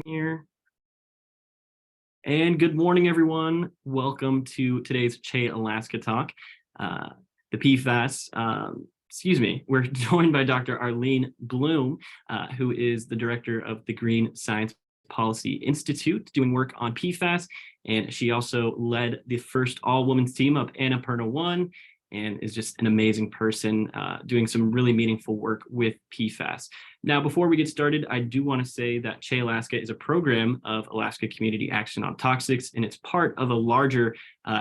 Here. And good morning, everyone. Welcome to today's Che Alaska Talk. The PFAS, we're joined by Dr. Arlene Blum, who is the director of the Green Science Policy Institute, doing work on PFAS. And she also led the first all-women's team of Annapurna 1 and is just an amazing person doing some really meaningful work with PFAS. Now, before we get started, I do want to say that Che Alaska is a program of Alaska Community Action on Toxics, and it's part of a larger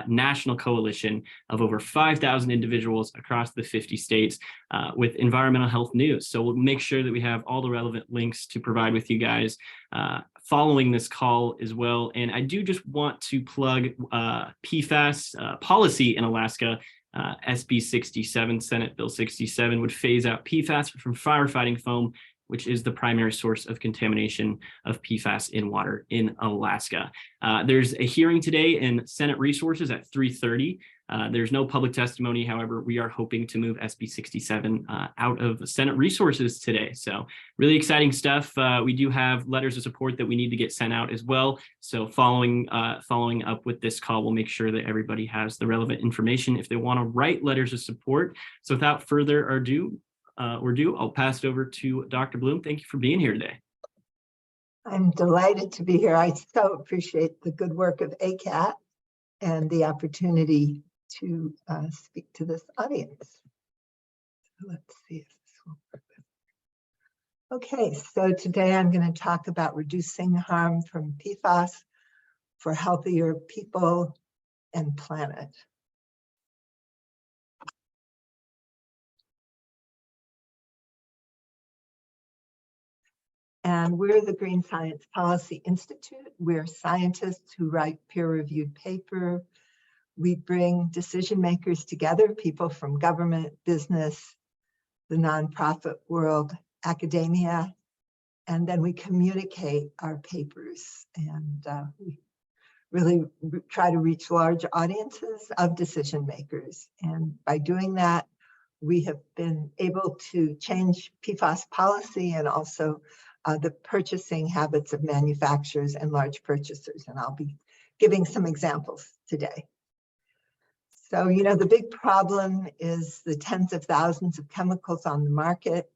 national coalition of over 5,000 individuals across the 50 states with environmental health news. So we'll make sure that we have all the relevant links to provide with you guys following this call as well. And I do just want to plug PFAS policy in Alaska. SB 67, Senate Bill 67, would phase out PFAS from firefighting foam, which is the primary source of contamination of PFAS in water in Alaska. There's a hearing today in Senate Resources at 3:30. There's no public testimony. However, we are hoping to move SB 67 out of Senate Resources today. So really exciting stuff. We do have letters of support that we need to get sent out as well. So following up with this call, we'll make sure that everybody has the relevant information if they want to write letters of support. So without further ado, I'll pass it over to Dr. Blum. Thank you for being here today. I'm delighted to be here. I so appreciate the good work of ACAT and the opportunity to speak to this audience. Let's see if this will work. Okay, so today I'm going to talk about reducing harm from PFAS for healthier people and planet. And we're the Green Science Policy Institute. We're scientists who write peer-reviewed paper. We bring decision makers together, people from government, business, the nonprofit world, academia, and then we communicate our papers. And we really try to reach large audiences of decision makers. And by doing that, we have been able to change PFAS policy and also the purchasing habits of manufacturers and large purchasers. And I'll be giving some examples today. So, you know, the big problem is the tens of thousands of chemicals on the market.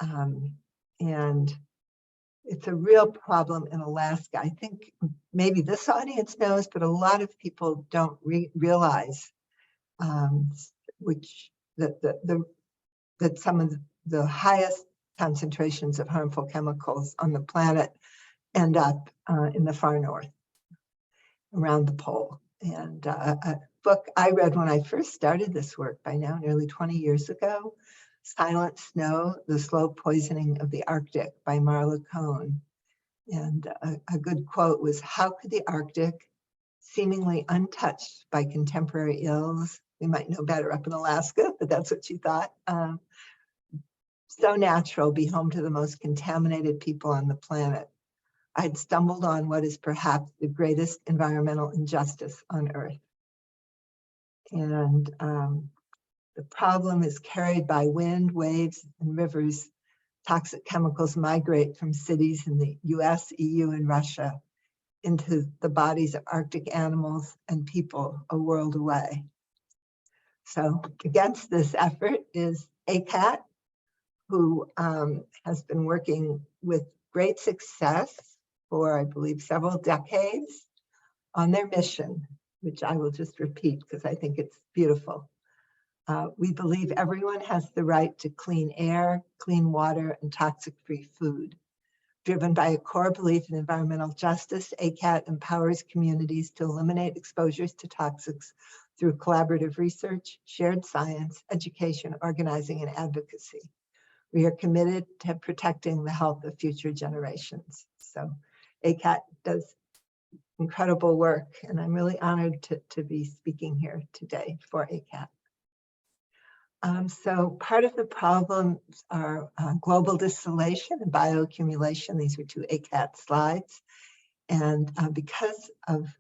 And it's a real problem in Alaska. I think maybe this audience knows, but a lot of people don't realize that some of the highest concentrations of harmful chemicals on the planet end up in the far north, around the pole. And a book I read when I first started this work, by now nearly 20 years ago, Silent Snow, The Slow Poisoning of the Arctic by Marla Cohn. And a good quote was, "How could the Arctic, seemingly untouched by contemporary ills," we might know better up in Alaska, but that's what she thought, "so natural, be home to the most contaminated people on the planet? I'd stumbled on what is perhaps the greatest environmental injustice on Earth." And the problem is carried by wind, waves, and rivers. Toxic chemicals migrate from cities in the US, EU, and Russia into the bodies of Arctic animals and people a world away. So against this effort is ACAT, who has been working with great success for, I believe, several decades on their mission, which I will just repeat because I think it's beautiful. We believe everyone has the right to clean air, clean water, and toxic-free food. Driven by a core belief in environmental justice, ACAT empowers communities to eliminate exposures to toxics through collaborative research, shared science, education, organizing, and advocacy. We are committed to protecting the health of future generations. So ACAT does incredible work, and I'm really honored to be speaking here today for ACAT. So part of the problems are global distillation and bioaccumulation. These are two ACAT slides. And because of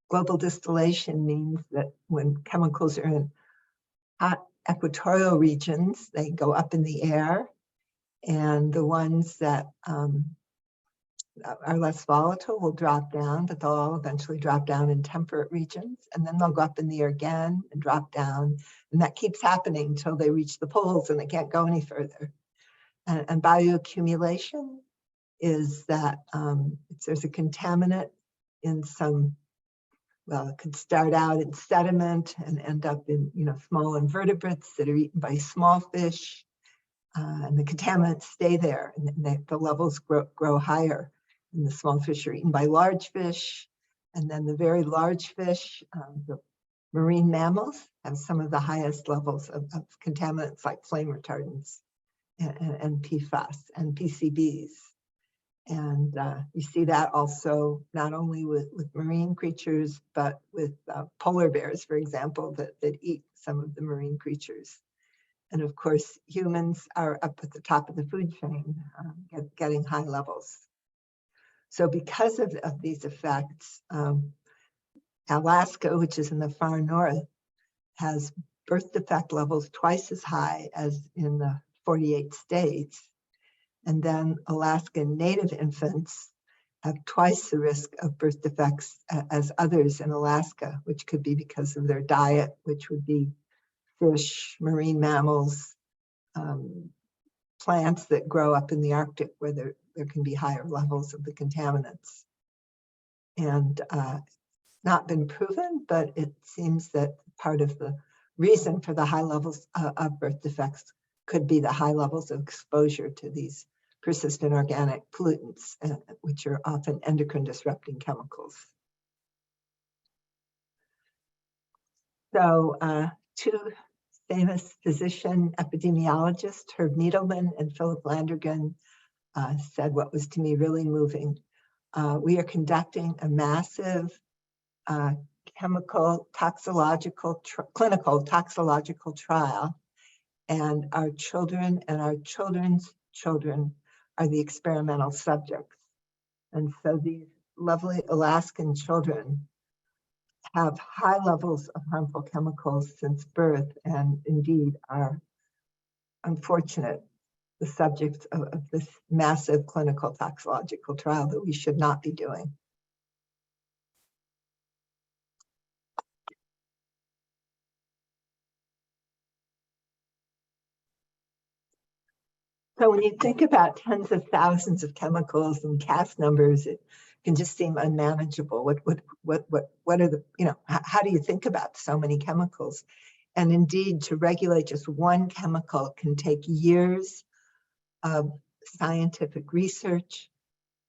global distillation means that when chemicals are in hot equatorial regions, they go up in the air. And the ones that are less volatile will drop down, but they'll all eventually drop down in temperate regions, and then they'll go up in the air again and drop down, and that keeps happening until they reach the poles and they can't go any further. And bioaccumulation is that there's a contaminant in some, well, it could start out in sediment and end up in, small invertebrates that are eaten by small fish, and the contaminants stay there, and the levels grow higher. And the small fish are eaten by large fish, and then the very large fish, the marine mammals, have some of the highest levels of contaminants like flame retardants and PFAS and PCBs. And you see that also not only with marine creatures, but with polar bears, for example, that eat some of the marine creatures. And of course, humans are up at the top of the food chain, getting high levels. So because of these effects, Alaska, which is in the far north, has birth defect levels twice as high as in the 48 states. And then Alaskan native infants have twice the risk of birth defects as others in Alaska, which could be because of their diet, which would be fish, marine mammals, plants that grow up in the Arctic where there can be higher levels of the contaminants. And not been proven, but it seems that part of the reason for the high levels of birth defects could be the high levels of exposure to these persistent organic pollutants, which are often endocrine disrupting chemicals. So two famous physician epidemiologists, Herb Needleman and Philip Landrigan, said what was to me really moving. We are conducting a massive clinical toxicological trial, and our children and our children's children are the experimental subjects. And so these lovely Alaskan children have high levels of harmful chemicals since birth, and indeed are unfortunate, the subjects of this massive clinical toxicological trial that we should not be doing. So when you think about tens of thousands of chemicals and CAS numbers, it can just seem unmanageable. What are the, how do you think about so many chemicals? And indeed, to regulate just one chemical can take years of scientific research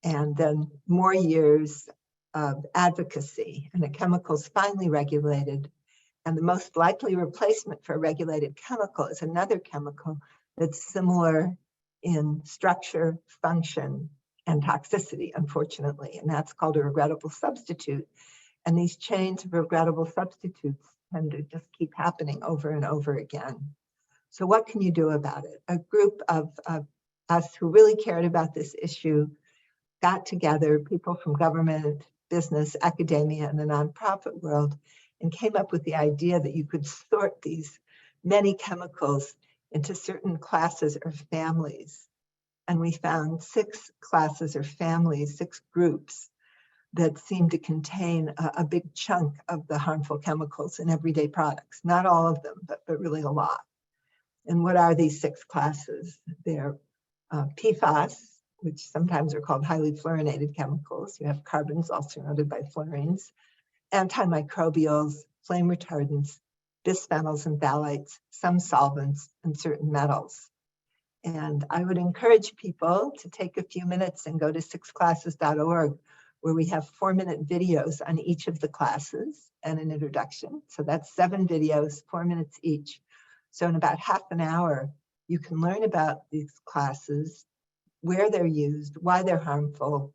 and then more years of advocacy. And a chemical is finally regulated. And the most likely replacement for a regulated chemical is another chemical that's similar in structure, function, and toxicity, unfortunately, and that's called a regrettable substitute. And these chains of regrettable substitutes tend to just keep happening over and over again. So what can you do about it? A group of us who really cared about this issue got together, people from government, business, academia, and the nonprofit world, and came up with the idea that you could sort these many chemicals into certain classes or families. And we found 6 classes or families, 6 groups that seem to contain a big chunk of the harmful chemicals in everyday products. Not all of them, but really a lot. And what are these 6 classes? They're PFAS, which sometimes are called highly fluorinated chemicals. You have carbons also noted by fluorines, antimicrobials, flame retardants, bisphenols and phthalates, some solvents, and certain metals. And I would encourage people to take a few minutes and go to 6classes.org, where we have 4-minute videos on each of the classes and an introduction. So that's 7 videos, 4 minutes each. So in about half an hour, you can learn about these classes, where they're used, why they're harmful,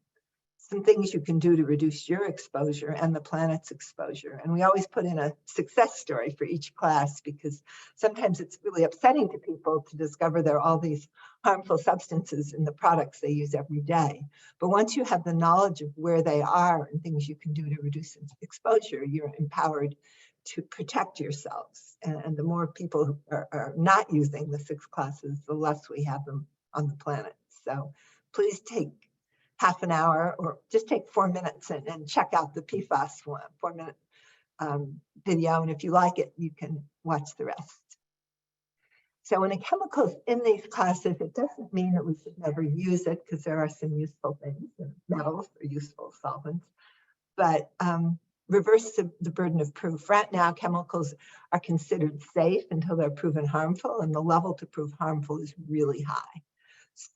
some things you can do to reduce your exposure and the planet's exposure. And we always put in a success story for each class, because sometimes it's really upsetting to people to discover there are all these harmful substances in the products they use every day. But once you have the knowledge of where they are and things you can do to reduce exposure, you're empowered to protect yourselves. And the more people who are not using the 6 classes, the less we have them on the planet. So please take half an hour, or just take 4 minutes and check out the PFAS 4-minute video. And if you like it, you can watch the rest. So when a chemical is in these classes, it doesn't mean that we should never use it, because there are some useful things, and metals are useful solvents. But reverse the burden of proof. Right now, chemicals are considered safe until they're proven harmful, and the level to prove harmful is really high.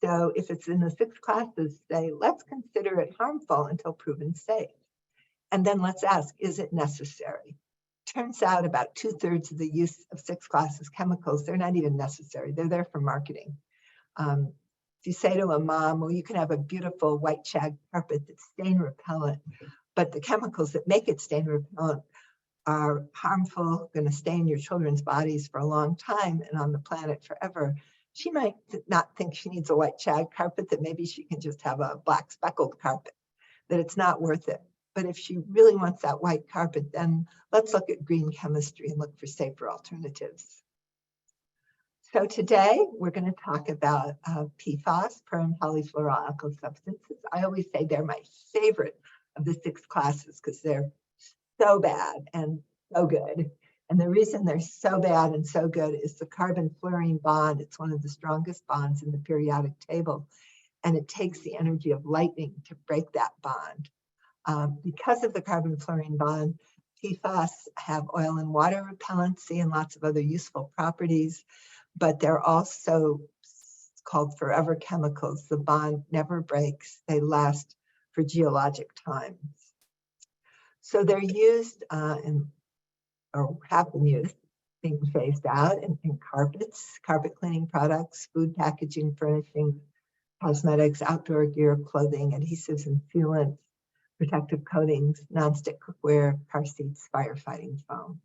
So if it's in the 6 classes, say, let's consider it harmful until proven safe. And then let's ask, is it necessary? Turns out about 2/3 of the use of 6 classes chemicals, they're not even necessary. They're there for marketing. If you say to a mom, well, you can have a beautiful white shag carpet that's stain repellent, but the chemicals that make it stain repellent are harmful, going to stain your children's bodies for a long time and on the planet forever. She might not think she needs a white shag carpet, that maybe she can just have a black speckled carpet, that it's not worth it. But if she really wants that white carpet, then let's look at green chemistry and look for safer alternatives. So today we're going to talk about PFAS, per and polyfluoroalkyl substances. I always say they're my favorite of the 6 classes because they're so bad and so good. And the reason they're so bad and so good is the carbon-fluorine bond. It's one of the strongest bonds in the periodic table, and it takes the energy of lightning to break that bond. Because of the carbon-fluorine bond, PFAS have oil and water repellency and lots of other useful properties, but they're also called forever chemicals. The bond never breaks. They last for geologic times. So they're used or have been used, being phased out in carpets, carpet cleaning products, food packaging, furnishing, cosmetics, outdoor gear, clothing, adhesives and sealants, protective coatings, nonstick cookware, car seats, firefighting foam.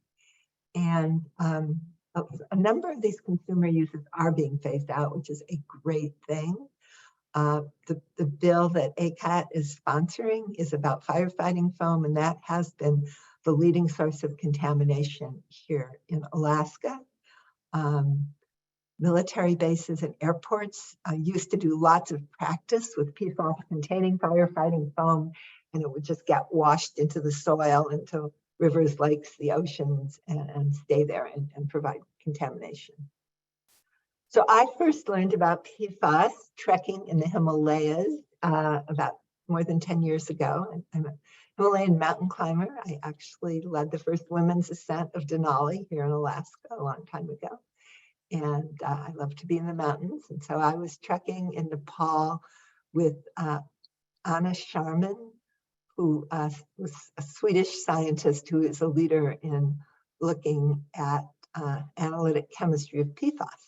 And a number of these consumer uses are being phased out, which is a great thing. The bill that ACAT is sponsoring is about firefighting foam, and that has been the leading source of contamination here in Alaska. Military bases and airports used to do lots of practice with PFOS containing firefighting foam, and it would just get washed into the soil, into rivers, lakes, the oceans, and stay there and provide contamination. So I first learned about PFAS trekking in the Himalayas about more than 10 years ago. I'm a Himalayan mountain climber. I actually led the first women's ascent of Denali here in Alaska a long time ago. And I love to be in the mountains. And so I was trekking in Nepal with Anna Sharman, who was a Swedish scientist who is a leader in looking at analytic chemistry of PFAS.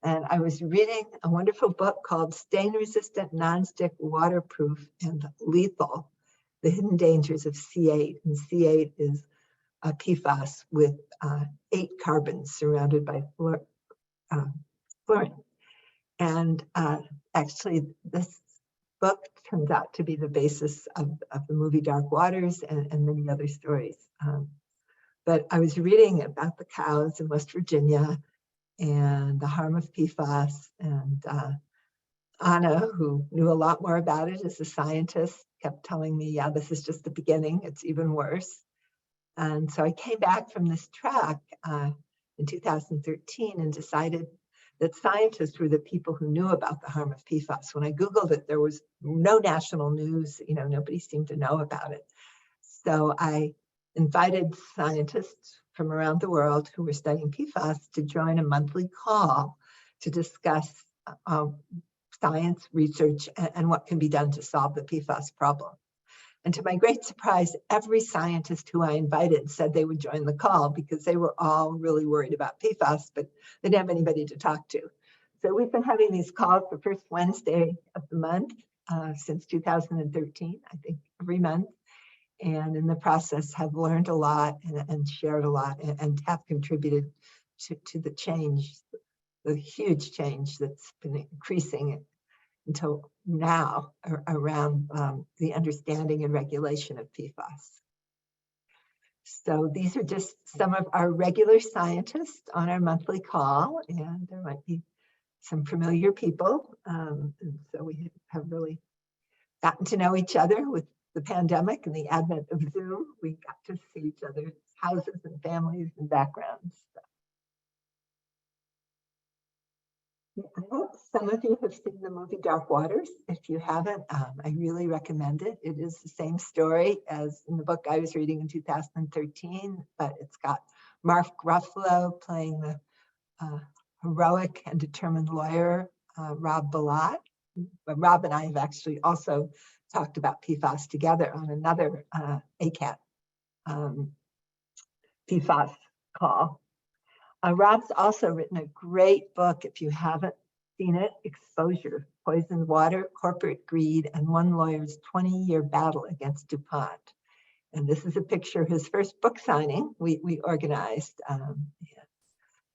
And I was reading a wonderful book called Stain Resistant, Nonstick, Waterproof, and Lethal, The Hidden Dangers of C8. And C8 is a PFAS with 8 carbons surrounded by fluorine. And actually, this book turns out to be the basis of the movie Dark Waters and many other stories. But I was reading about the cows in West Virginia and the harm of PFAS, and Anna, who knew a lot more about it as a scientist, kept telling me, yeah, this is just the beginning, it's even worse. And so I came back from this trek in 2013 and decided that scientists were the people who knew about the harm of PFAS. When I Googled it, there was no national news, nobody seemed to know about it. So I invited scientists from around the world who were studying PFAS to join a monthly call to discuss science, research, and what can be done to solve the PFAS problem. And to my great surprise, every scientist who I invited said they would join the call because they were all really worried about PFAS, but they didn't have anybody to talk to. So we've been having these calls the first Wednesday of the month since 2013, I think every month. And in the process have learned a lot and shared a lot and have contributed to the change, the huge change that's been increasing until now around the understanding and regulation of PFAS. So these are just some of our regular scientists on our monthly call, and there might be some familiar people. And so we have really gotten to know each other with the pandemic and the advent of Zoom. We got to see each other's houses and families and backgrounds. I hope some of you have seen the movie Dark Waters. If you haven't, I really recommend it. It is the same story as in the book I was reading in 2013, but it's got Mark Ruffalo playing the heroic and determined lawyer, Rob Bilott. But Rob and I have actually also talked about PFAS together on another ACAT PFAS call. Rob's also written a great book, if you haven't seen it, Exposure, Poisoned Water, Corporate Greed, and One Lawyer's 20-Year Battle Against DuPont. And this is a picture of his first book signing we organized.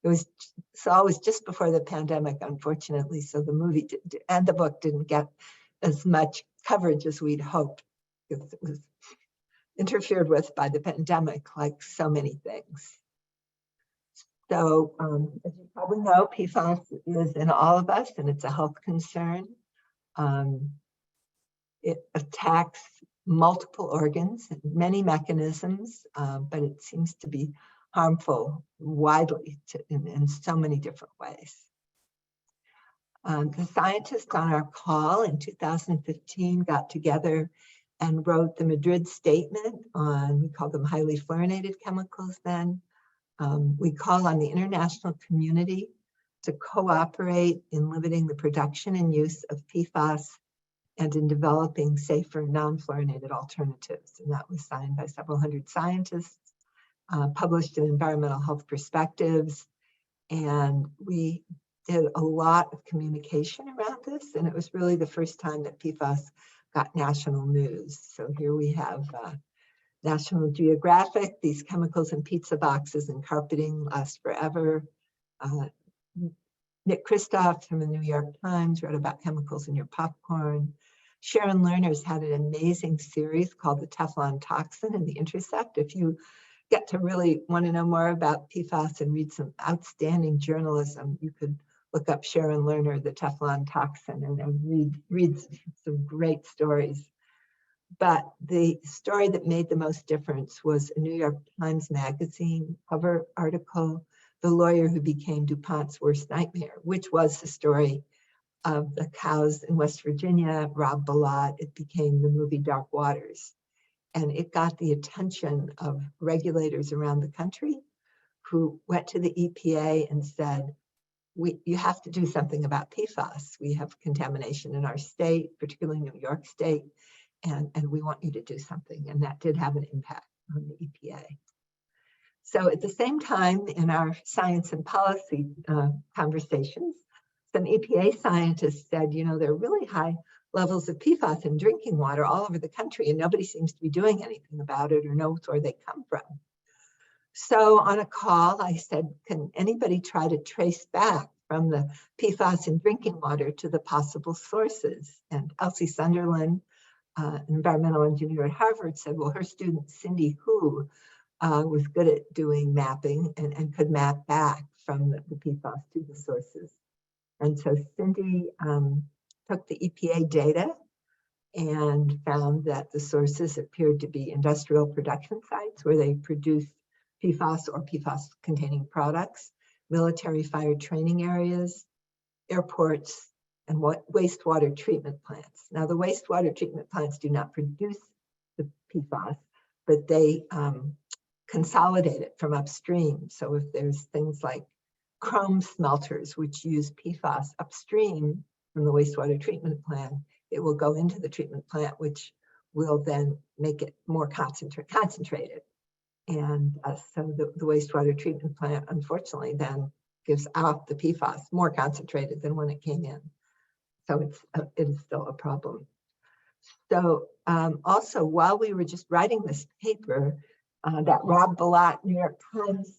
It was just before the pandemic, unfortunately, so the movie and the book didn't get as much coverage as we'd hoped, because it was interfered with by the pandemic, like so many things. So as you probably know, PFAS is in all of us, and it's a health concern. It attacks multiple organs, many mechanisms, but it seems to be harmful widely in so many different ways. The scientists on our call in 2015 got together and wrote the Madrid Statement on, we call them highly fluorinated chemicals then. We call on the international community to cooperate in limiting the production and use of PFAS and in developing safer non-fluorinated alternatives. And that was signed by several hundred scientists, published in Environmental Health Perspectives. And we did a lot of communication around this. And it was really the first time that PFAS got national news. So here we have National Geographic, these chemicals in pizza boxes and carpeting last forever. Nick Kristof from the New York Times wrote about chemicals in your popcorn. Sharon Lerner's had an amazing series called The Teflon Toxin and The Intercept. If you get to really want to know more about PFAS and read some outstanding journalism, you could look up Sharon Lerner, The Teflon Toxin, and read some great stories. But the story that made the most difference was a New York Times Magazine cover article, The Lawyer Who Became DuPont's Worst Nightmare, which was the story of the cows in West Virginia, Rob Bilott. It became the movie Dark Waters. And it got the attention of regulators around the country who went to the EPA and said, you have to do something about PFAS. We have contamination in our state, particularly New York State. And we want you to do something. And that did have an impact on the EPA. So at the same time, in our science and policy conversations, some EPA scientists said, there are really high levels of PFAS in drinking water all over the country, and nobody seems to be doing anything about it or knows where they come from. So on a call, I said, can anybody try to trace back from the PFAS in drinking water to the possible sources? And Elsie Sunderland, an environmental engineer at Harvard, said, well, her student Cindy Hu was good at doing mapping and could map back from the PFAS to the sources. And so Cindy took the EPA data and found that the sources appeared to be industrial production sites where they produced PFAS or PFAS-containing products, military fire training areas, airports, and wastewater treatment plants. Now, the wastewater treatment plants do not produce the PFAS, but they consolidate it from upstream. So if there's things like chrome smelters, which use PFAS upstream from the wastewater treatment plant, it will go into the treatment plant, which will then make it more concentrated. And so the wastewater treatment plant, unfortunately, then gives out the PFAS more concentrated than when it came in. So it is still a problem. So also, while we were just writing this paper, that Rob Bilott New York Times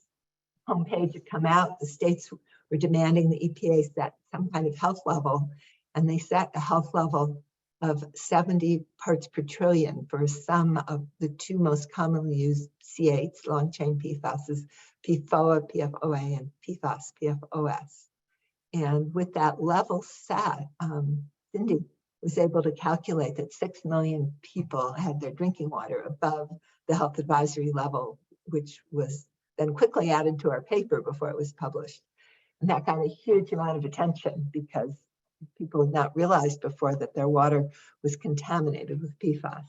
homepage had come out, the states were demanding the EPA set some kind of health level, and they set a health level of 70 parts per trillion for some of the two most commonly used C8s, long chain PFASs, PFOA, PFOA, and PFAS, PFOS. And with that level set, Cindy was able to calculate that 6 million people had their drinking water above the health advisory level, which was then quickly added to our paper before it was published. And that got a huge amount of attention because people had not realized before that their water was contaminated with PFAS.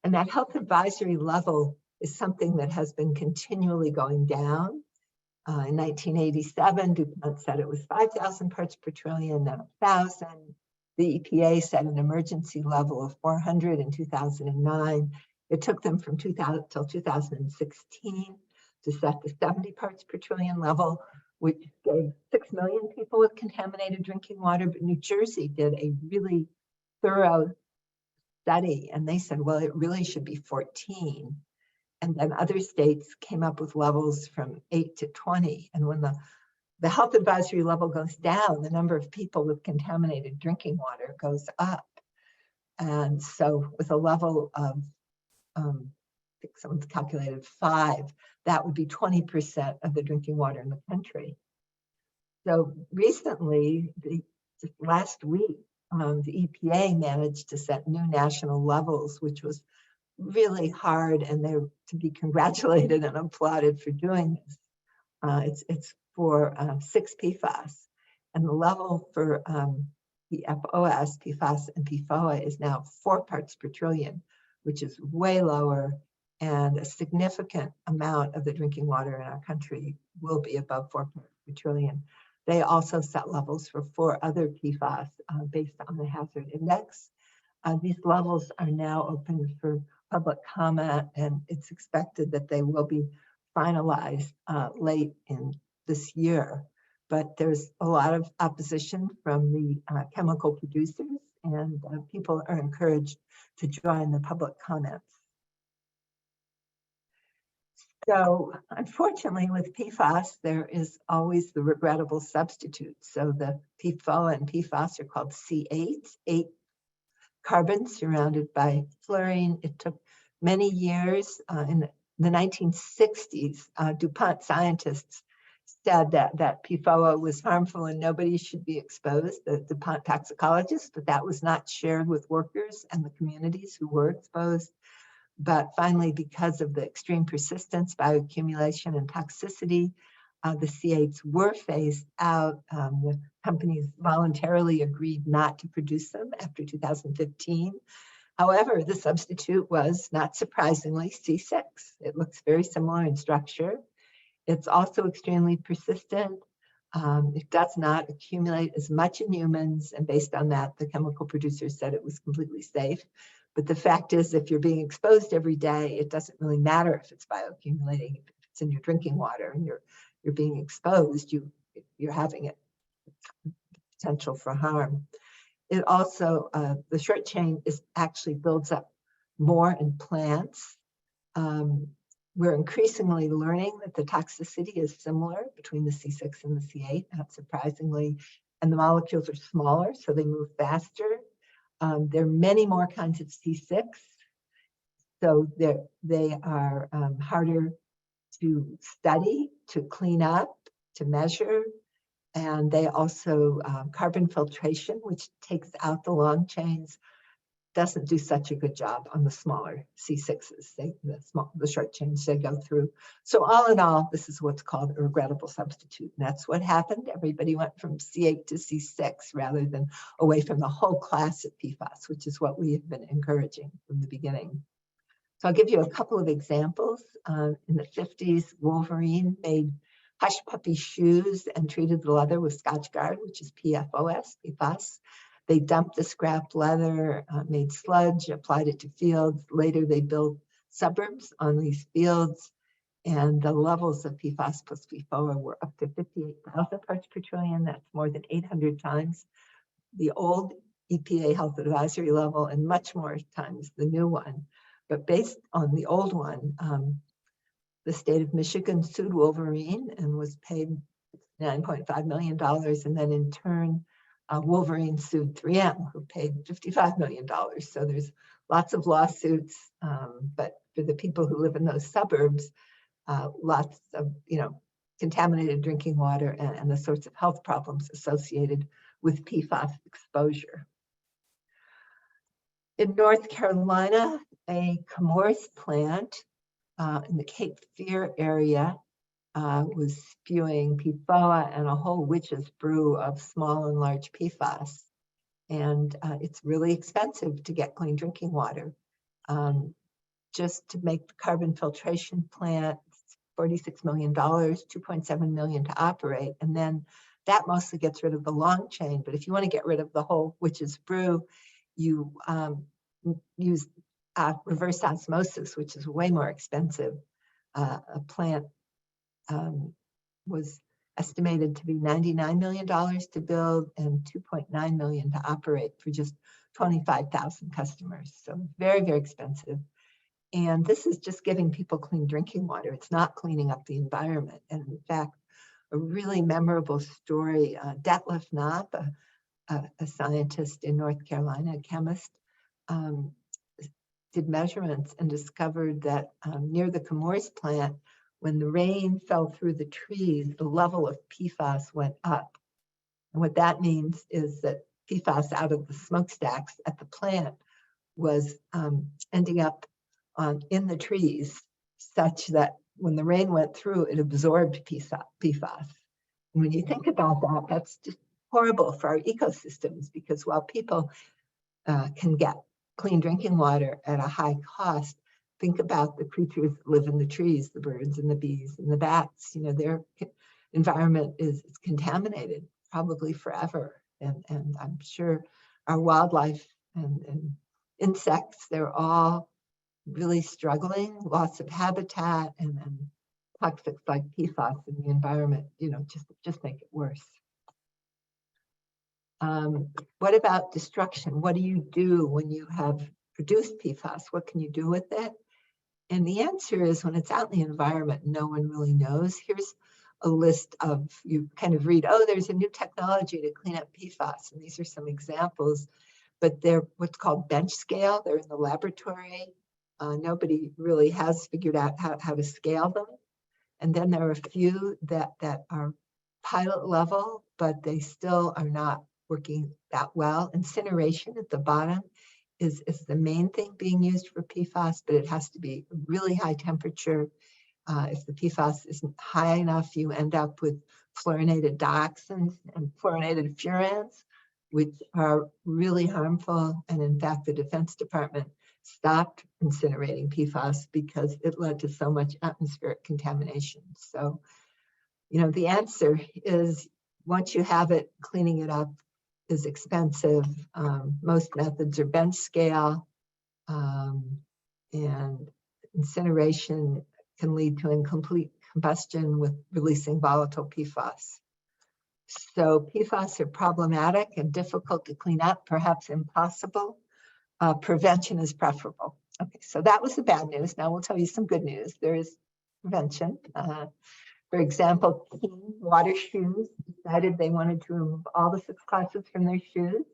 And that health advisory level is something that has been continually going down. In 1987, DuPont said it was 5,000 parts per trillion, then 1,000. The EPA set an emergency level of 400 in 2009. It took them from 2000 till 2016 to set the 70 parts per trillion level, which gave 6 million people with contaminated drinking water. But New Jersey did a really thorough study, and they said, well, it really should be 14. And then other states came up with levels from 8 to 20. And when the health advisory level goes down, the number of people with contaminated drinking water goes up. And so with a level of, I think someone's calculated 5, that would be 20% of the drinking water in the country. So recently, just last week, the EPA managed to set new national levels, which was really hard, and they're to be congratulated and applauded for doing this. It's for 6 PFAS, and the level for PFOS, PFAS, and PFOA is now 4 parts per trillion, which is way lower, and a significant amount of the drinking water in our country will be above 4 parts per trillion. They also set levels for 4 other PFAS based on the hazard index. These levels are now open for public comment, and it's expected that they will be finalized late in this year. But there's a lot of opposition from the chemical producers, and people are encouraged to join the public comments. So unfortunately, with PFAS, there is always the regrettable substitute. So the PFOA and PFAS are called C8, 8 carbons surrounded by fluorine. It took many years. In the 1960s, DuPont scientists said that PFOA was harmful and nobody should be exposed, the DuPont toxicologists, but that was not shared with workers and the communities who were exposed. But finally, because of the extreme persistence, bioaccumulation, and toxicity, the C8s were phased out. The companies voluntarily agreed not to produce them after 2015. However, the substitute was, not surprisingly, C6. It looks very similar in structure. It's also extremely persistent. It does not accumulate as much in humans, and based on that, the chemical producers said it was completely safe. But the fact is, if you're being exposed every day, it doesn't really matter if it's bioaccumulating. If it's in your drinking water and you're being exposed, you're having it potential for harm. It also, the short chain actually builds up more in plants. We're increasingly learning that the toxicity is similar between the C6 and the C8, not surprisingly, and the molecules are smaller, so they move faster. There are many more kinds of C6, so they are harder to study, to clean up, to measure, and they also, carbon filtration, which takes out the long chains, doesn't do such a good job on the smaller C6s, the short chains they go through. So all in all, this is what's called a regrettable substitute. And that's what happened. Everybody went from C8 to C6 rather than away from the whole class of PFAS, which is what we have been encouraging from the beginning. So I'll give you a couple of examples. In the 50s, Wolverine made hush puppy shoes and treated the leather with Scotchgard, which is PFOS. They dumped the scrap leather, made sludge, applied it to fields. Later, they built suburbs on these fields, and the levels of PFAS plus PFOA were up to 58,000 parts per trillion. That's more than 800 times the old EPA health advisory level and much more times the new one. But based on the old one, the state of Michigan sued Wolverine and was paid $9.5 million, and then in turn, Wolverine sued 3M, who paid $55 million. So there's lots of lawsuits, but for the people who live in those suburbs, lots of contaminated drinking water and the sorts of health problems associated with PFAS exposure. In North Carolina, a Chemours plant in the Cape Fear area was spewing PFOA and a whole witch's brew of small and large PFAS. And it's really expensive to get clean drinking water. Just to make the carbon filtration plant, $46 million, $2.7 million to operate. And then that mostly gets rid of the long chain. But if you want to get rid of the whole witch's brew, you use reverse osmosis, which is way more expensive. A plant was estimated to be $99 million to build and $2.9 million to operate for just 25,000 customers. So very, very expensive. And this is just giving people clean drinking water. It's not cleaning up the environment. And in fact, a really memorable story, Detlef Knopp, a scientist in North Carolina, a chemist, did measurements and discovered that near the Chemours plant, when the rain fell through the trees, the level of PFAS went up. And what that means is that PFAS out of the smokestacks at the plant was ending up in the trees, such that when the rain went through, it absorbed PFAS. And when you think about that, that's just horrible for our ecosystems, because while people can get clean drinking water at a high cost, think about the creatures that live in the trees, the birds and the bees and the bats. You know, their environment is contaminated probably forever. And I'm sure our wildlife and insects, they're all really struggling, loss of habitat, and toxics like PFAS in the environment, you know, just make it worse. What about destruction? What do you do when you have produced PFAS? What can you do with it? And the answer is, when it's out in the environment, no one really knows. Here's a list of, you kind of read, oh, there's a new technology to clean up PFAS. And these are some examples, but they're what's called bench scale. They're in the laboratory. Nobody really has figured out how to scale them. And then there are a few that are pilot level, but they still are not working that well. Incineration at the bottom is the main thing being used for PFAS, but it has to be really high temperature. If the PFAS isn't high enough, you end up with fluorinated dioxins and fluorinated furans, which are really harmful. And in fact, the Defense Department stopped incinerating PFAS because it led to so much atmospheric contamination. So, you know, the answer is, once you have it, cleaning it up is expensive. Most methods are bench scale, and incineration can lead to incomplete combustion with releasing volatile PFAS. So PFAS are problematic and difficult to clean up, perhaps impossible. Prevention is preferable. Okay, so that was the bad news. Now we'll tell you some good news. There is prevention. For example, Keen Water Shoes decided they wanted to remove all the 6 classes from their shoes.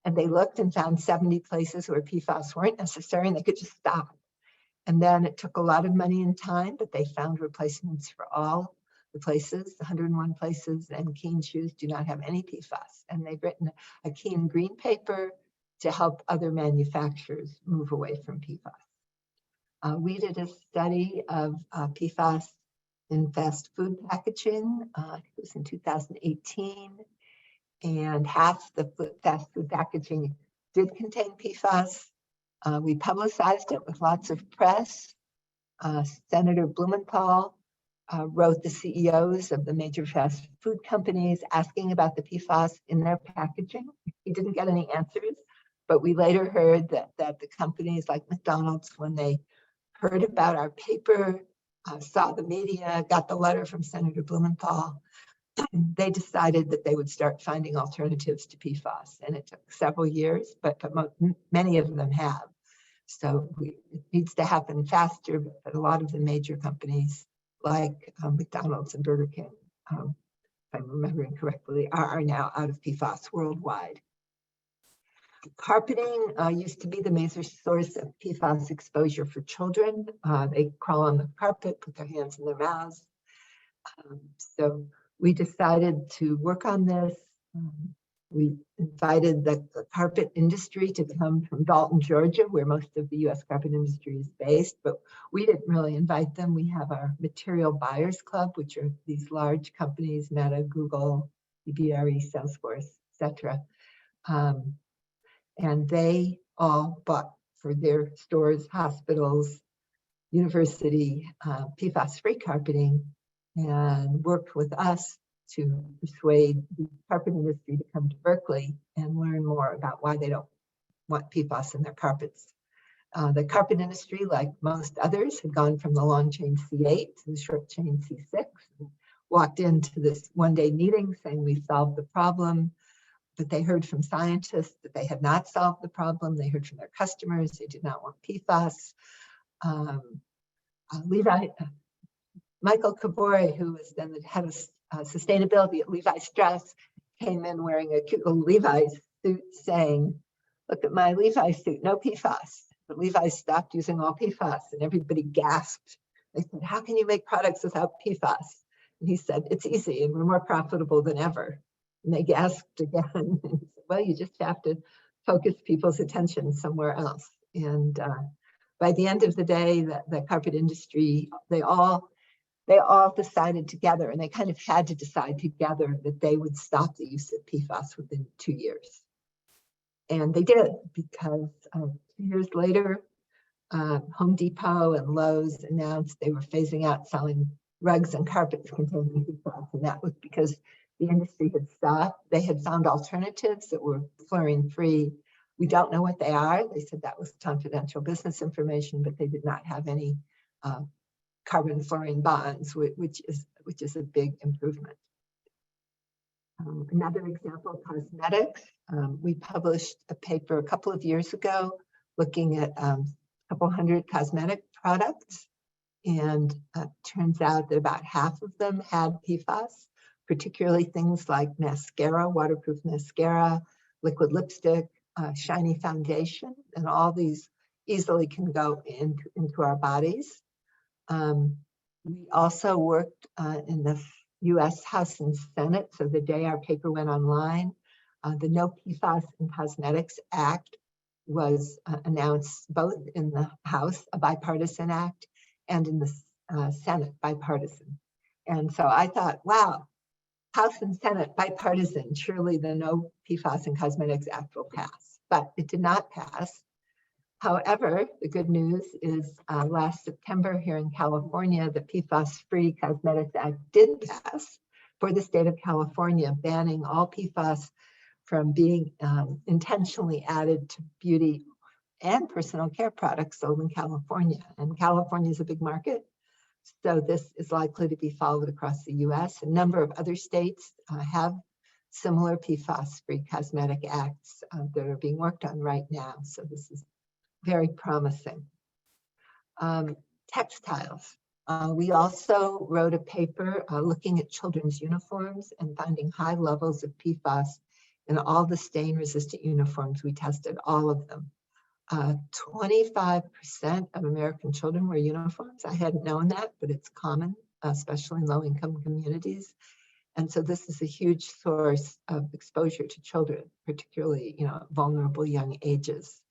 And they looked and found 70 places where PFAS weren't necessary and they could just stop. And then it took a lot of money and time, but they found replacements for all the places, 101 places, and Keen shoes do not have any PFAS. And they've written a Keen green paper to help other manufacturers move away from PFAS. We did a study of PFAS in fast food packaging. It was in 2018, and half the fast food packaging did contain PFAS. We publicized it with lots of press. Senator Blumenthal wrote the CEOs of the major fast food companies asking about the PFAS in their packaging. He didn't get any answers, but we later heard that the companies like McDonald's, when they heard about our paper, saw the media, got the letter from Senator Blumenthal, they decided that they would start finding alternatives to PFAS. And it took several years, but many of them have. So it needs to happen faster, but a lot of the major companies like McDonald's and Burger King, if I'm remembering correctly, are now out of PFAS worldwide. Carpeting used to be the major source of PFAS exposure for children. They crawl on the carpet, put their hands in their mouths. So we decided to work on this. We invited the carpet industry to come from Dalton, Georgia, where most of the US carpet industry is based, but we didn't really invite them. We have our material buyers club, which are these large companies, Meta, Google, BBRE, Salesforce, etc. And they all bought for their stores, hospitals, university, PFAS-free carpeting, and worked with us to persuade the carpet industry to come to Berkeley and learn more about why they don't want PFAS in their carpets. The carpet industry, like most others, had gone from the long chain C8 to the short chain C6, and walked into this one-day meeting saying we solved the problem, but they heard from scientists that they had not solved the problem. They heard from their customers, they did not want PFAS. Michael Kabore, who was then the head of sustainability at Levi Strauss, came in wearing a cute little Levi suit saying, "Look at my Levi suit, no PFAS." But Levi stopped using all PFAS and everybody gasped. They said, "How can you make products without PFAS?" And he said, "It's easy and we're more profitable than ever." And they gasped again. And he said, "Well, you just have to focus people's attention somewhere else." And by the end of the day, the carpet industry, they all decided together, and they kind of had to decide together that they would stop the use of PFAS within 2 years. And they did, because 2 years later, Home Depot and Lowe's announced they were phasing out selling rugs and carpets containing PFAS. And that was because the industry had stopped. They had found alternatives that were fluorine-free. We don't know what they are. They said that was confidential business information, but they did not have any carbon fluorine bonds, which is a big improvement. Another example, cosmetics. We published a paper a couple of years ago looking at a couple hundred cosmetic products, and turns out that about half of them had PFAS, particularly things like mascara, waterproof mascara, liquid lipstick, shiny foundation, and all these easily can go into our bodies. We also worked in the US House and Senate. So the day our paper went online, the No PFAS in Cosmetics Act was announced both in the House, a bipartisan act, and in the Senate, bipartisan. And so I thought, wow, House and Senate bipartisan, surely the No PFAS in Cosmetics Act will pass. But it did not pass. However, the good news is last September here in California, the PFAS-Free Cosmetics Act did pass for the state of California, banning all PFAS from being intentionally added to beauty and personal care products sold in California. And California is a big market, so this is likely to be followed across the US. A number of other states have similar PFAS-free cosmetic acts that are being worked on right now. So this is very promising. Textiles. We also wrote a paper looking at children's uniforms and finding high levels of PFAS in all the stain-resistant uniforms. We tested all of them. 25% of American children wear uniforms. I hadn't known that, but it's common, especially in low-income communities. And so this is a huge source of exposure to children, particularly, vulnerable young ages.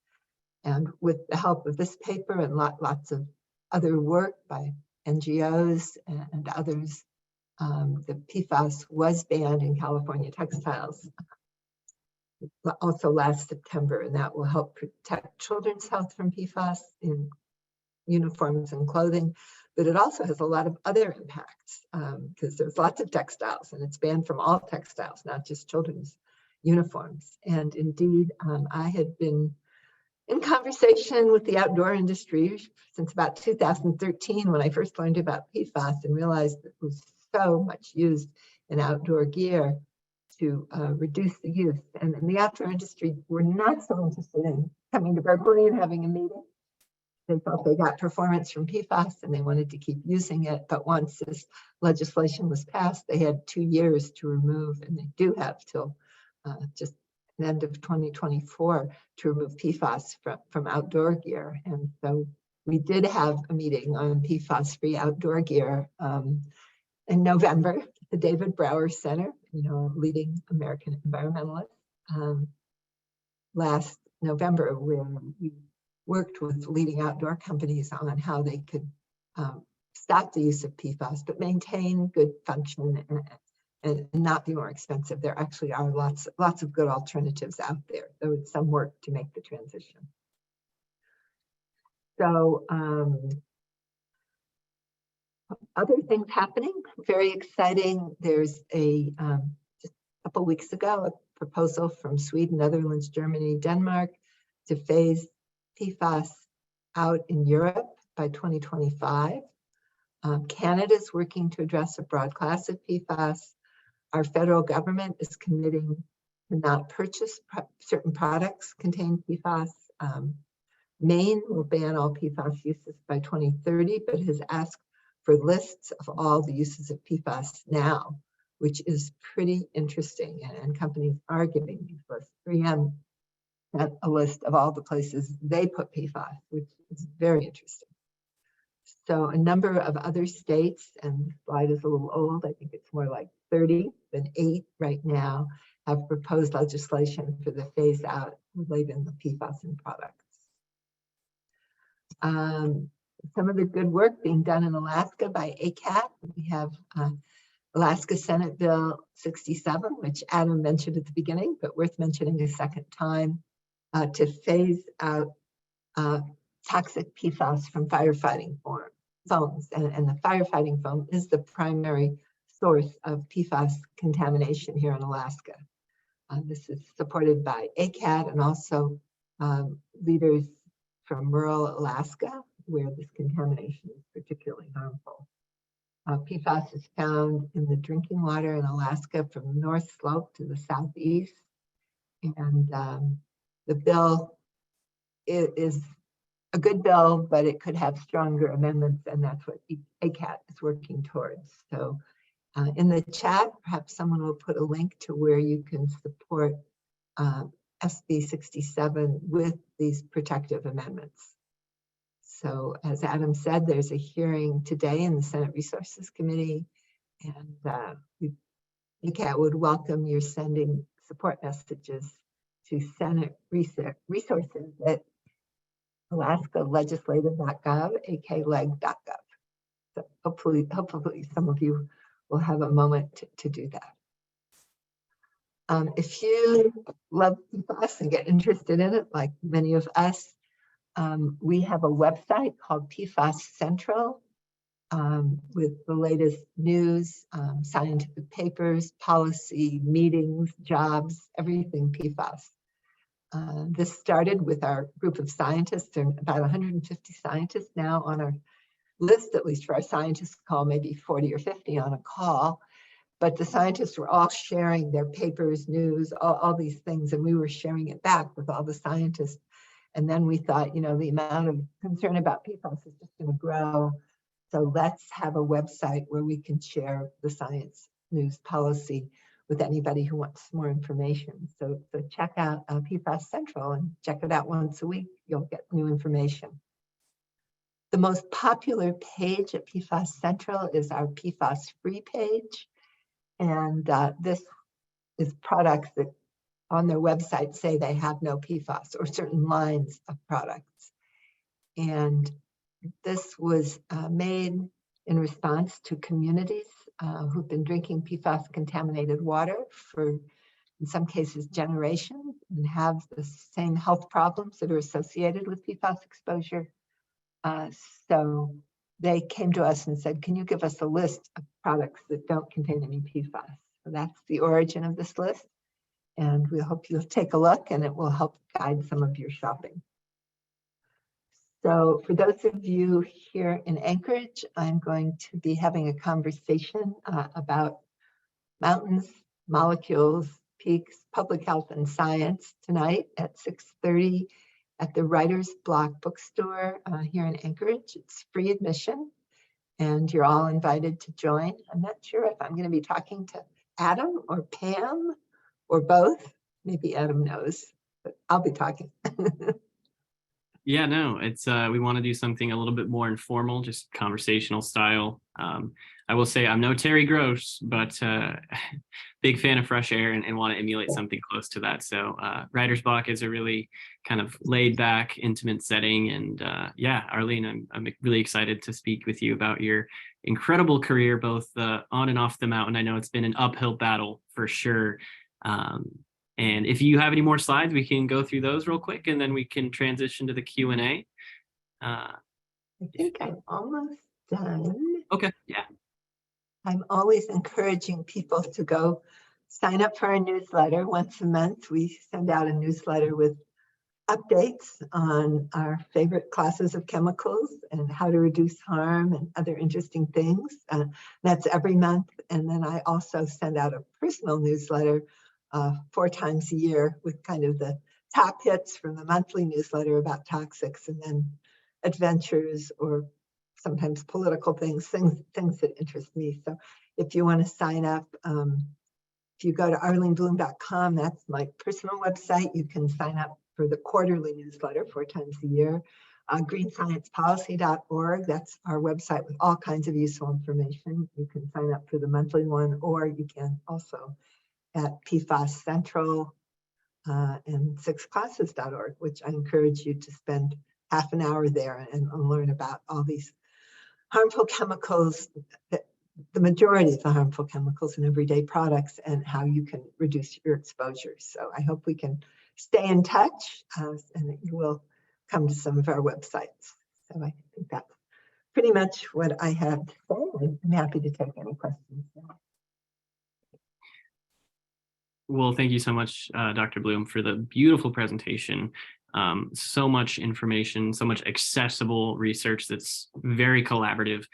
And with the help of this paper and lots of other work by NGOs and others, the PFAS was banned in California textiles also last September, and that will help protect children's health from PFAS in uniforms and clothing. But it also has a lot of other impacts because there's lots of textiles, and it's banned from all textiles, not just children's uniforms. And indeed, I had been in conversation with the outdoor industry since about 2013 when I first learned about PFAS and realized that it was so much used in outdoor gear to reduce the use. And in the outdoor industry were not so interested in coming to Berkeley and having a meeting. They thought they got performance from PFAS and they wanted to keep using it. But once this legislation was passed, they had 2 years to remove, and they do have till just the end of 2024 to remove PFAS from outdoor gear. And so we did have a meeting on PFAS-free outdoor gear in November at the David Brower Center, a leading American environmentalist. last November, where we worked with leading outdoor companies on how they could stop the use of PFAS, but maintain good function and not be more expensive. There actually are lots of good alternatives out there, though it's some work to make the transition. So other things happening, very exciting. There's just a couple weeks ago, a proposal from Sweden, Netherlands, Germany, Denmark to phase PFAS out in Europe by 2025. Canada's working to address a broad class of PFAS. Our federal government is committing to not purchase certain products containing PFAS. Maine will ban all PFAS uses by 2030, but has asked for lists of all the uses of PFAS now, which is pretty interesting, and companies are giving these lists. 3M had a list of all the places they put PFAS, which is very interesting. So a number of other states, and the slide is a little old, I think it's more like 30 than 8 right now, have proposed legislation for the phase out of labeling the PFAS in products. Some of the good work being done in Alaska by ACAT. We have Alaska Senate Bill 67, which Adam mentioned at the beginning, but worth mentioning a second time, to phase out toxic PFAS from firefighting foams. And the firefighting foam is the primary source of PFAS contamination here in Alaska. This is supported by ACAT and also leaders from rural Alaska, where this contamination is particularly harmful. PFAS is found in the drinking water in Alaska from the North Slope to the southeast. And the bill is a good bill, but it could have stronger amendments, and that's what ACAT is working towards. So in the chat, perhaps someone will put a link to where you can support SB 67 with these protective amendments. So as Adam said, there's a hearing today in the Senate Resources Committee, and ACAT would welcome your sending support messages to Senate Resources at alaskalegislative.gov, akleg.gov. So hopefully some of you will have a moment to do that. If you love PFAS and get interested in it, like many of us, we have a website called PFAS Central with the latest news, scientific papers, policy, meetings, jobs, everything PFAS. This started with our group of scientists. There are about 150 scientists now on our list, at least for our scientists call, maybe 40 or 50 on a call. But the scientists were all sharing their papers, news, all these things, and we were sharing it back with all the scientists. And then we thought, the amount of concern about PFAS is just going to grow. So let's have a website where we can share the science, news, policy with anybody who wants more information. So check out PFAS Central and check it out once a week. You'll get new information. The most popular page at PFAS Central is our PFAS-Free page. And this is products that on their website say they have no PFAS, or certain lines of products. And this was made in response to communities who've been drinking PFAS contaminated water for, in some cases, generations, and have the same health problems that are associated with PFAS exposure. So they came to us and said, can you give us a list of products that don't contain any PFAS? So that's the origin of this list. And we hope you'll take a look, and it will help guide some of your shopping. So for those of you here in Anchorage, I'm going to be having a conversation about mountains, molecules, peaks, public health, and science tonight at 6:30 at the Writer's Block bookstore here in Anchorage. It's free admission, and you're all invited to join. I'm not sure if I'm going to be talking to Adam or Pam or both. Maybe Adam knows, but I'll be talking. Yeah, no, it's we want to do something a little bit more informal, just conversational style. I will say I'm no Terry Gross, but big fan of fresh air and want to emulate something close to that. So writer's block is a really kind of laid back, intimate setting. And yeah, Arlene, I'm really excited to speak with you about your incredible career, both on and off the mountain. I know it's been an uphill battle for sure. And if you have any more slides, we can go through those real quick, and then we can transition to the Q&A. I think I'm almost done. Okay, yeah. I'm always encouraging people to go sign up for our newsletter. Once a month, we send out a newsletter with updates on our favorite classes of chemicals and how to reduce harm and other interesting things. That's every month. And then I also send out a personal newsletter 4 times a year with kind of the top hits from the monthly newsletter about toxics, and then adventures or sometimes political things that interest me. So if you want to sign up, if you go to arleneblum.com, that's my personal website, you can sign up for the quarterly newsletter 4 times a year. Greensciencepolicy.org, that's our website with all kinds of useful information. You can sign up for the monthly one, or you can also at PFAS Central and 6classes.org, which I encourage you to spend half an hour there and learn about all these harmful chemicals, the majority of the harmful chemicals in everyday products, and how you can reduce your exposure. So I hope we can stay in touch and that you will come to some of our websites. So I think that's pretty much what I have to say. I'm happy to take any questions now. Well, thank you so much, Dr. Blum, for the beautiful presentation. So much information, so much accessible research that's very collaborative.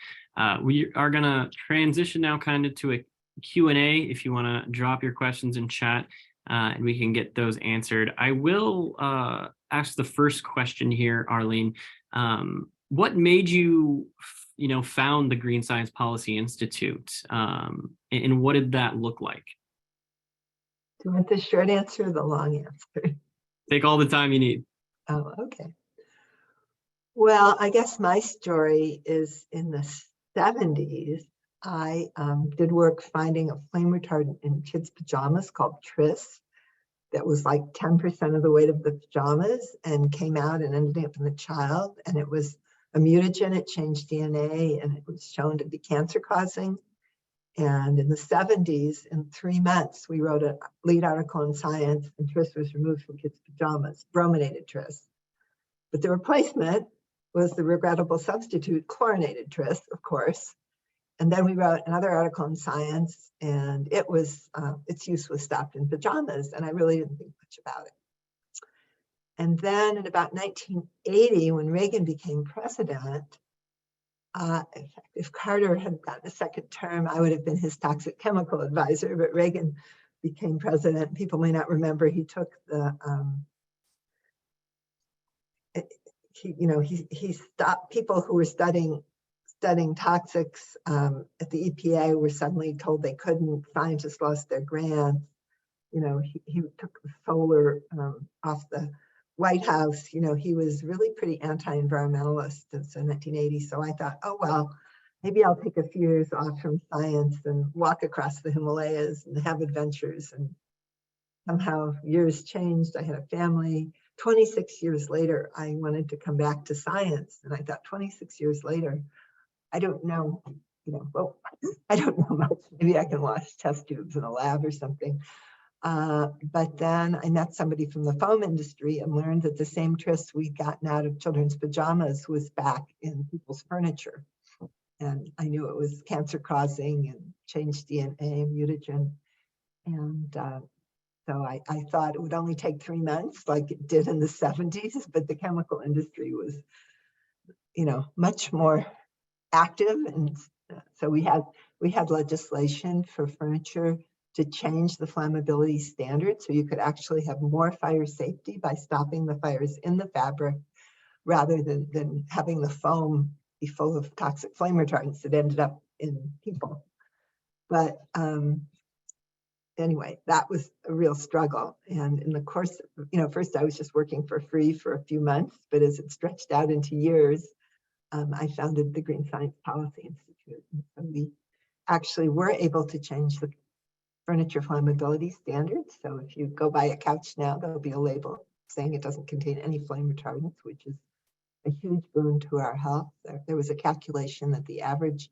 We are going to transition now kind of to a Q&A if you want to drop your questions in chat, and we can get those answered. I will ask the first question here, Arlene. What made you, found the Green Science Policy Institute, and what did that look like? Do you want the short answer or the long answer? Take all the time you need. Oh, okay. Well, I guess my story is in the 70s. I did work finding a flame retardant in kids' pajamas called Tris that was like 10% of the weight of the pajamas and came out and ended up in the child. And it was a mutagen, it changed DNA, and it was shown to be cancer causing. And in the 70s, in 3 months, we wrote a lead article in Science, and Tris was removed from kids' pajamas, brominated Tris. But the replacement was the regrettable substitute, chlorinated Tris, of course. And then we wrote another article in Science, and it was its use was stopped in pajamas, and I really didn't think much about it. And then in about 1980, when Reagan became president, if Carter had gotten a second term, I would have been his toxic chemical advisor, but Reagan became president. People may not remember, he took the, he stopped people who were studying toxics at the EPA were suddenly told they couldn't, scientists lost their grants. He took the solar off the White House. He was really pretty anti-environmentalist since 1980. So I thought, oh, well, maybe I'll take a few years off from science and walk across the Himalayas and have adventures. And somehow years changed. I had a family. 26 years later, I wanted to come back to science. And I thought 26 years later, I don't know, I don't know much. Maybe I can wash test tubes in a lab or something. But then I met somebody from the foam industry and learned that the same Tris we'd gotten out of children's pajamas was back in people's furniture. And I knew it was cancer causing and changed DNA, mutagen. And so I thought it would only take 3 months like it did in the 70s, but the chemical industry was, much more active. And so we had legislation for furniture to change the flammability standard so you could actually have more fire safety by stopping the fires in the fabric rather than having the foam be full of toxic flame retardants that ended up in people. But anyway, that was a real struggle. And in the course, first I was just working for free for a few months, but as it stretched out into years, I founded the Green Science Policy Institute. And so we actually were able to change the furniture flammability standards. So if you go buy a couch now, there'll be a label saying it doesn't contain any flame retardants, which is a huge boon to our health. There was a calculation that the average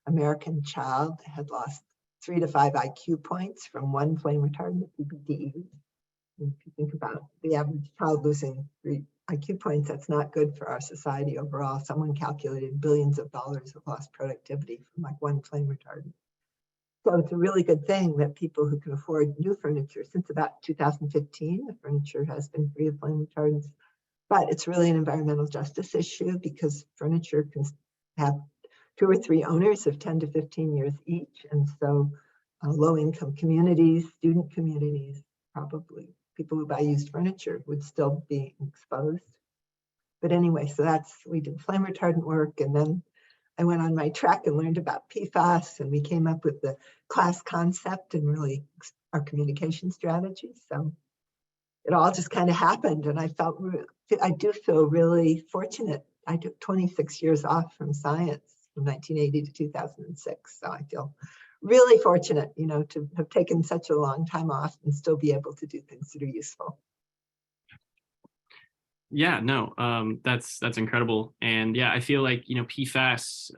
American child had lost 3 to 5 IQ points from one flame retardant, PPE. And if you think about the average child losing 3 IQ points, that's not good for our society overall. Someone calculated billions of dollars of lost productivity from like one flame retardant. So it's a really good thing that people who can afford new furniture, since about 2015, the furniture has been free of flame retardants. But it's really an environmental justice issue because furniture can have 2 or 3 owners of 10 to 15 years each. And so low-income communities, student communities, probably people who buy used furniture would still be exposed. But anyway, so we did flame retardant work, and then I went on my track and learned about PFAS, and we came up with the class concept and really our communication strategy. So it all just kind of happened, and I do feel really fortunate. I took 26 years off from science from 1980 to 2006, so I feel really fortunate, to have taken such a long time off and still be able to do things that are useful. Yeah, no, that's incredible. And yeah, I feel like, PFAS,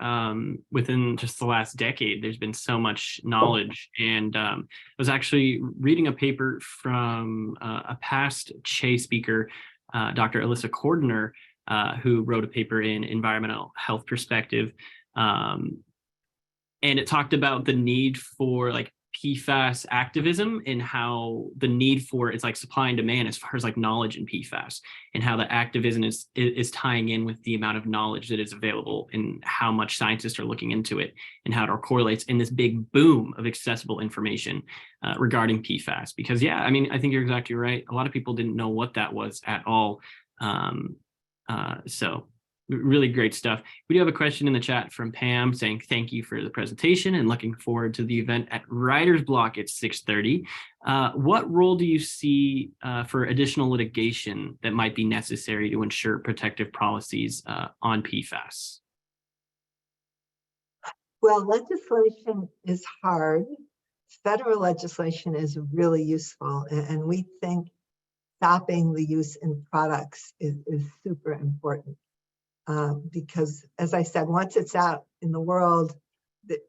within just the last decade, there's been so much knowledge. And I was actually reading a paper from a past CHE speaker, Dr. Alyssa Cordner, who wrote a paper in Environmental Health Perspective. And it talked about the need for like PFAS activism and how the need for it's like supply and demand as far as like knowledge in PFAS, and how the activism is tying in with the amount of knowledge that is available and how much scientists are looking into it and how it correlates in this big boom of accessible information regarding PFAS. Because yeah, I mean, I think you're exactly right. A lot of people didn't know what that was at all. So really great stuff. We do have a question in the chat from Pam saying thank you for the presentation and looking forward to the event at Writer's Block at 6:30. What role do you see for additional litigation that might be necessary to ensure protective policies on PFAS? Well, legislation is hard. Federal legislation is really useful, and we think stopping the use in products is super important. Because as I said, once it's out in the world,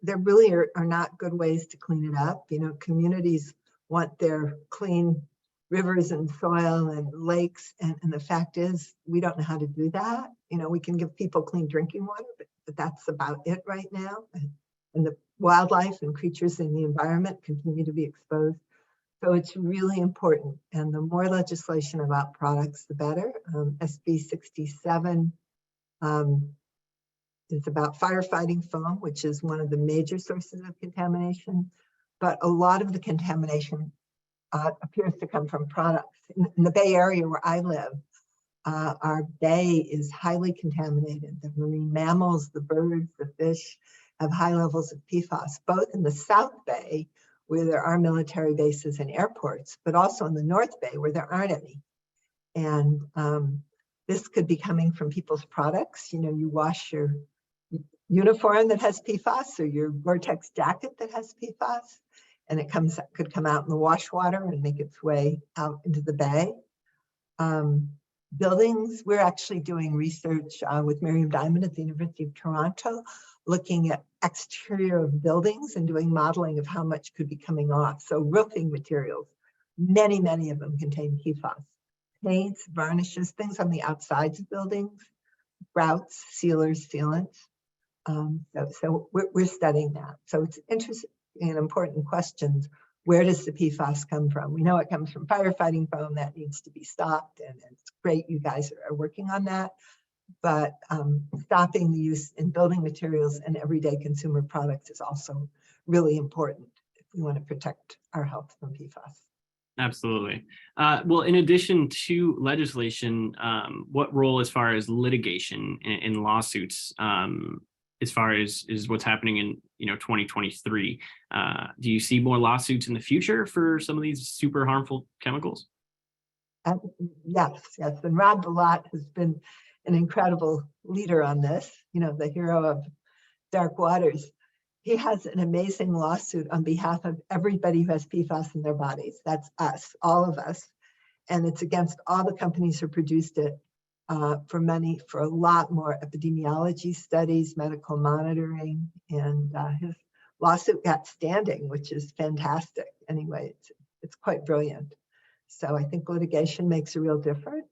there really are not good ways to clean it up. Communities want their clean rivers and soil and lakes. And the fact is, we don't know how to do that. We can give people clean drinking water, but that's about it right now. And the wildlife and creatures in the environment continue to be exposed. So it's really important. And the more legislation about products, the better. SB 67 it's about firefighting foam, which is one of the major sources of contamination. But a lot of the contamination appears to come from products. In the Bay Area where I live, our bay is highly contaminated. The marine mammals, the birds, the fish have high levels of PFAS, both in the South Bay, where there are military bases and airports, but also in the North Bay, where there aren't any. And this could be coming from people's products. You wash your uniform that has PFAS or your Gore-Tex jacket that has PFAS, and it could come out in the wash water and make its way out into the bay. Buildings, we're actually doing research with Miriam Diamond at the University of Toronto, looking at exterior of buildings and doing modeling of how much could be coming off. So roofing materials, many of them contain PFAS. Paints, varnishes, things on the outsides of buildings, grouts, sealers, sealants. So we're studying that. So it's interesting and important questions. Where does the PFAS come from? We know it comes from firefighting foam. That needs to be stopped, and it's great you guys are working on that. But stopping the use in building materials and everyday consumer products is also really important if we want to protect our health from PFAS. Absolutely. Well, in addition to legislation, what role as far as litigation in lawsuits, as far as what's happening in 2023, do you see more lawsuits in the future for some of these super harmful chemicals? Yes. And Rob Bilott has been an incredible leader on this, the hero of dark waters. He has an amazing lawsuit on behalf of everybody who has PFAS in their bodies. That's us, all of us. And it's against all the companies who produced it for money for a lot more epidemiology studies, medical monitoring, and his lawsuit got standing, which is fantastic. Anyway, it's quite brilliant. So I think litigation makes a real difference.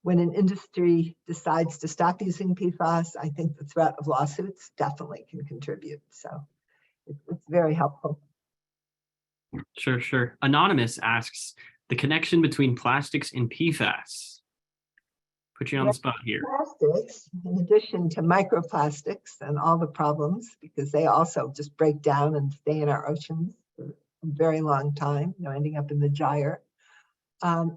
When an industry decides to stop using PFAS, I think the threat of lawsuits definitely can contribute. So it's very helpful. Sure. Anonymous asks, the connection between plastics and PFAS. Put you on the spot here. Plastics, in addition to microplastics and all the problems, because they also just break down and stay in our oceans for a very long time, ending up in the gyre.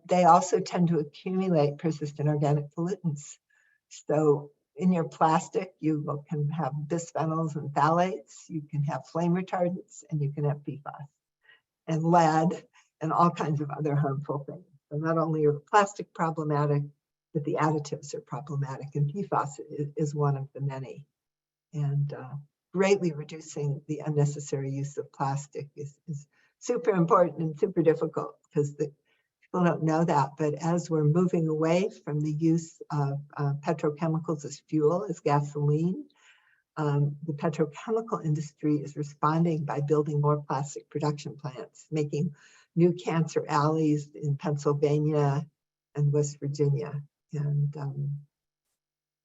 They also tend to accumulate persistent organic pollutants. So in your plastic, you can have bisphenols and phthalates, you can have flame retardants, and you can have PFAS and lead and all kinds of other harmful things. So not only are plastic problematic, but the additives are problematic, and PFAS is one of the many. And greatly reducing the unnecessary use of plastic is super important and super difficult, because people don't know that, but as we're moving away from the use of petrochemicals as fuel, as gasoline, the petrochemical industry is responding by building more plastic production plants, making new cancer alleys in Pennsylvania and West Virginia. And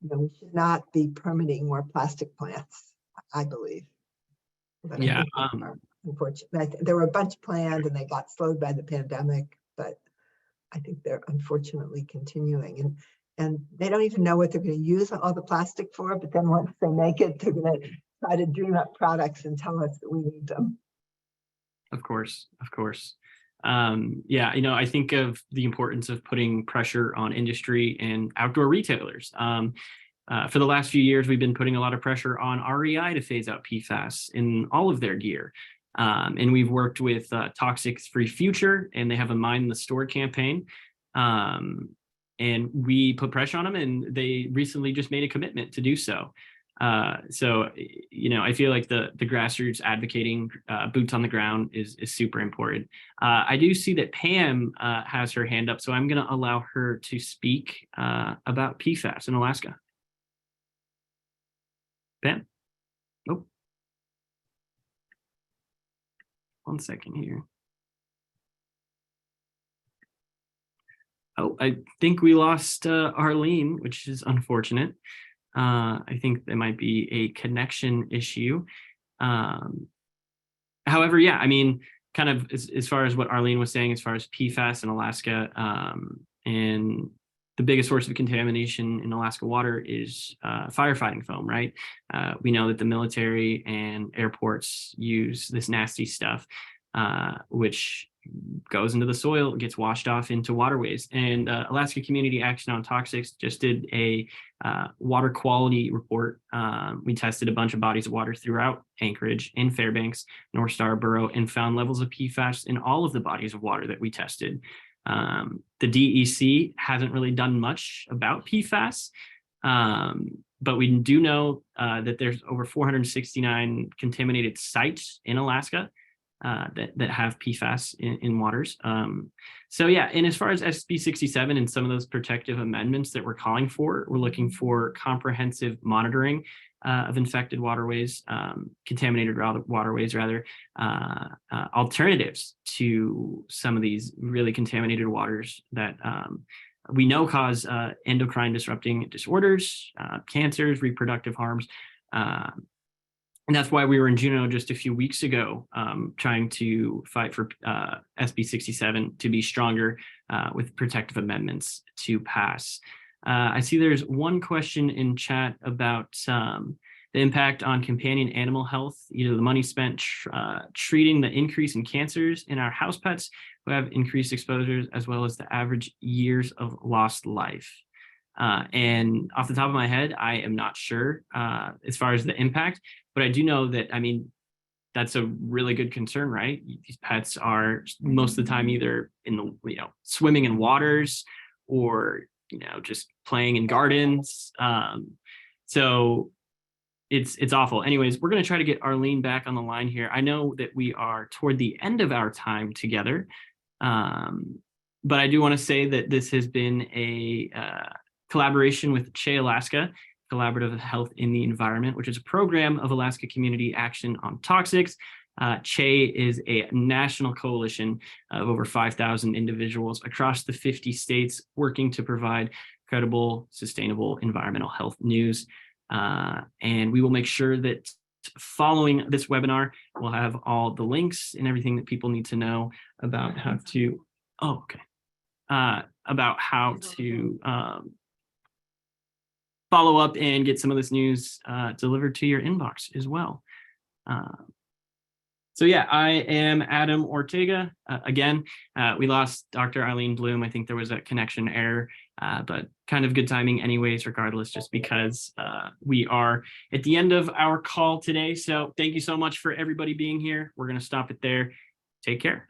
we should not be permitting more plastic plants, I believe. But yeah. Unfortunately, there were a bunch planned and they got slowed by the pandemic, but I think they're unfortunately continuing. And they don't even know what they're going to use all the plastic for, but then once they make it, they're going to try to dream up products and tell us that we need them. Of course. Yeah, I think of the importance of putting pressure on industry and outdoor retailers. For the last few years, we've been putting a lot of pressure on REI to phase out PFAS in all of their gear. And we've worked with Toxic-Free Future, and they have a Mind in the Store campaign. And we put pressure on them, and they recently just made a commitment to do so. So I feel like the grassroots advocating, boots on the ground is super important. I do see that Pam has her hand up, so I'm going to allow her to speak about PFAS in Alaska. Pam? Oh. 1 second here. Oh, I think we lost Arlene, which is unfortunate. I think there might be a connection issue. However, yeah, kind of as far as what Arlene was saying, as far as PFAS in Alaska, and the biggest source of contamination in Alaska water is firefighting foam, right? We know that the military and airports use this nasty stuff, which goes into the soil, gets washed off into waterways. And Alaska Community Action on Toxics just did a water quality report. We tested a bunch of bodies of water throughout Anchorage and Fairbanks, North Starborough, and found levels of PFAS in all of the bodies of water that we tested. The DEC hasn't really done much about PFAS, but we do know that there's over 469 contaminated sites in Alaska that have PFAS in waters. So yeah, and as far as SB 67 and some of those protective amendments that we're calling for, we're looking for comprehensive monitoring of infected waterways, contaminated waterways rather, alternatives to some of these really contaminated waters that we know cause endocrine disrupting disorders, cancers, reproductive harms. And that's why we were in Juneau just a few weeks ago, trying to fight for SB 67 to be stronger with protective amendments to pass. I see there's one question in chat about the impact on companion animal health, the money spent treating the increase in cancers in our house pets who have increased exposures, as well as the average years of lost life. And off the top of my head, I am not sure as far as the impact, but I do know that, that's a really good concern, right? These pets are most of the time either in the, swimming in waters or just playing in gardens. So it's awful. Anyways, we're going to try to get Arlene back on the line here. I know that we are toward the end of our time together, but I do want to say that this has been a collaboration with CHE Alaska, Collaborative Health in the Environment, which is a program of Alaska Community Action on Toxics. CHE is a national coalition of over 5,000 individuals across the 50 states working to provide credible, sustainable environmental health news. And we will make sure that following this webinar, we'll have all the links and everything that people need to know about how to, about how to follow up and get some of this news delivered to your inbox as well. So yeah, I am Adam Ortega. Again, we lost Dr. Arlene Blum. I think there was a connection error, but kind of good timing anyways, regardless, just because we are at the end of our call today. So thank you so much for everybody being here. We're going to stop it there. Take care.